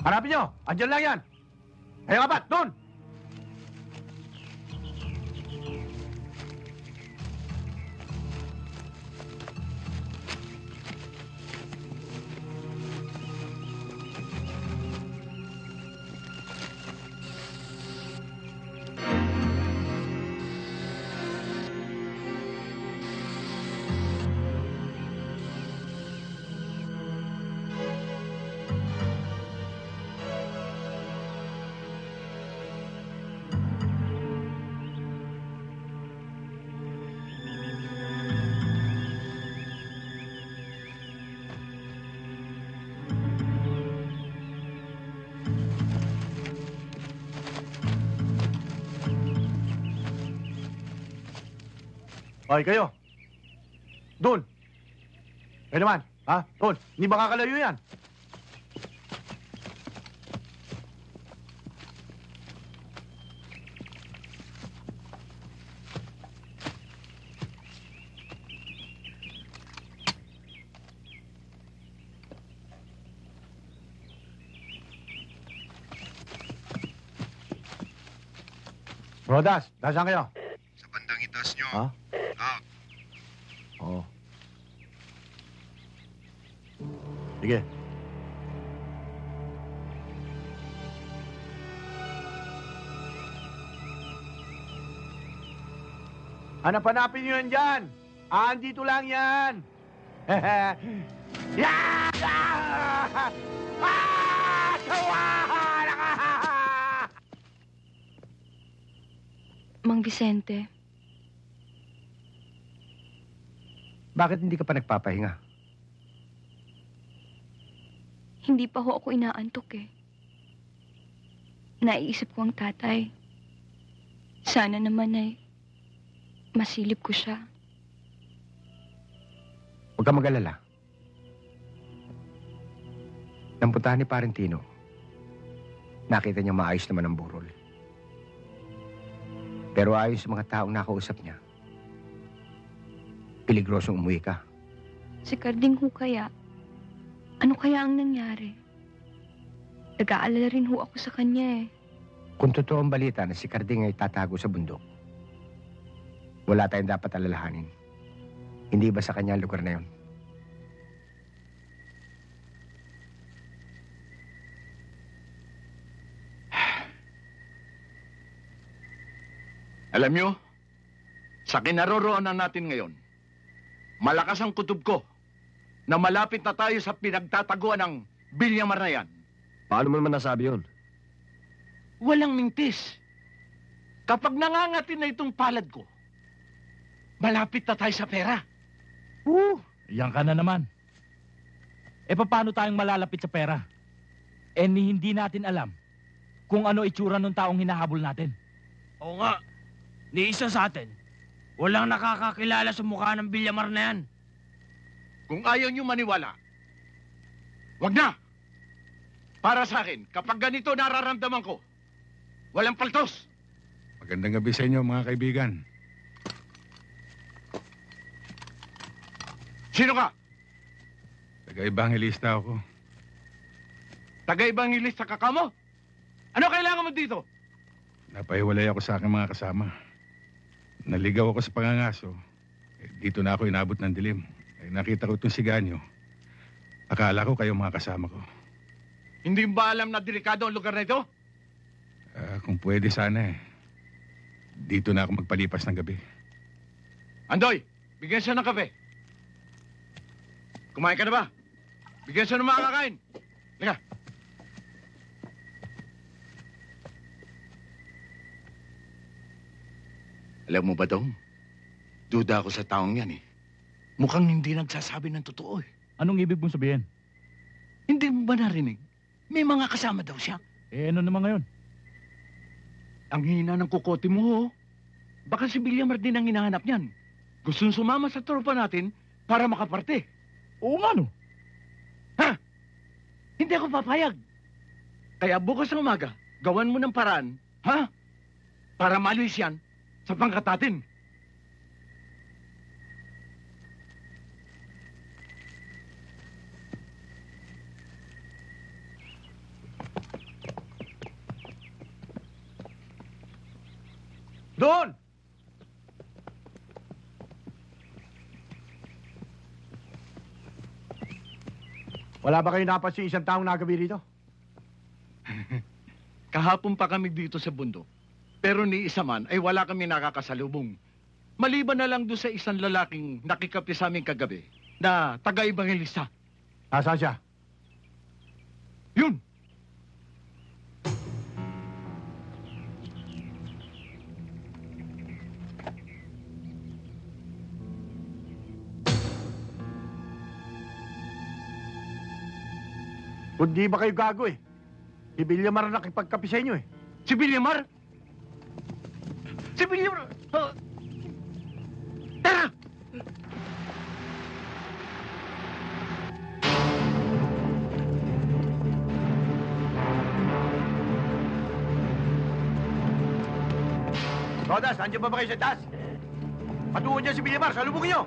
Hanapin nyo! Andiyan lang yan! Kayong apat, doon! Hoy, kayo. Doon. Kayo naman. Ha? Doon. Hindi makakalayo yan. Rodas, nasaan kayo? Sa bandang itaas nyo. Ha? Out. Oo. Sige. Hanap-hanapin nyo yan dyan. Andito lang yan. Yeah! Ah! Tawahan! Mang Vicente, Bakit hindi ka pa nagpapahinga? hindi pa ho ako inaantok eh. Naiisip ko ang tatay. Sana naman ay masilip ko siya. Huwag ka mag-alala. Nang puntahan ni Parentino, nakita niya maayos naman ang burol. Pero ayon sa mga taong nakausap niya, peligrosong umuwi ka. Si Carding ho kaya? Ano kaya ang nangyari? Nag-aalala rin ho ako sa kanya eh. Kung totoo ang balita na si Carding ay tatago sa bundok, wala tayong dapat alalahanin. Hindi ba sa kanya ang lugar na yun? Alam nyo, sa kinaroroonan natin ngayon, malakas ang kutob ko na malapit na tayo sa pinagtataguan ng Bilyamar na yan. Paano mo naman nasabi yun? Walang mintis. Kapag nangangatin na itong palad ko, malapit na tayo sa pera. Yan ka na naman. E paano tayong malalapit sa pera? Eh hindi natin alam kung ano itsura ng taong hinahabol natin. Oo nga. Ni isa sa atin, walang nakakakilala sa mukha ng Bilyamar na yan. Kung ayaw nyo maniwala, wag na! Para sa akin, kapag ganito nararamdaman ko, walang paltos! Magandang gabi sa inyo, mga kaibigan. Sino ka? Taga-ebangelista ako. Taga-ibangilista ka ka mo? Ano kailangan mo dito? Napahiwalay ako sa aking mga kasama. Naligaw ako sa pangangaso. Dito na ako inabot ng dilim. Nakita ko itong siganyo. Akala ko kayo mga kasama ko. Hindi ba alam na delikado ang lugar na ito? Kung pwede sana eh. Dito na ako magpalipas ng gabi. Andoy, bigyan siya ng kape. Kumain ka na ba? Bigyan siya ng mga kakain. Liga. Alam mo ba, Dong? Duda ako sa taong yan eh. Mukhang hindi nagsasabi ng totoo eh. Anong ibig mong sabihin? Hindi mo ba narinig? May mga kasama daw siya. Eh, ano naman ngayon? Ang hina ng kukote mo, ho. Baka si Villamar din ang hinahanap niyan. Gustong sumama sa tropa natin para makaparte. Oo nga, no? Hindi ako papayag. Kaya bukas ng umaga, gawan mo ng paraan, ha? Para malis yan sa pangkat natin. Doon! Wala ba kayo napansin isang taong nagabi rito? Kahapon pa kami dito sa bundok. Pero ni isa man ay wala kami nakakasalubong. Maliban na lang doon sa isang lalaking nakikapi sa amin kagabi na taga-ebangelista. Nasaan siya? Yun! Kundi ba kayo gago eh? Si Villamar ang nakipagkapi sa inyo eh. Si Villamar? Si Villamar! Tara! Rodas, nandiyan ba kayo sa taas? Patuon niya si Villamar, salubungin niyo!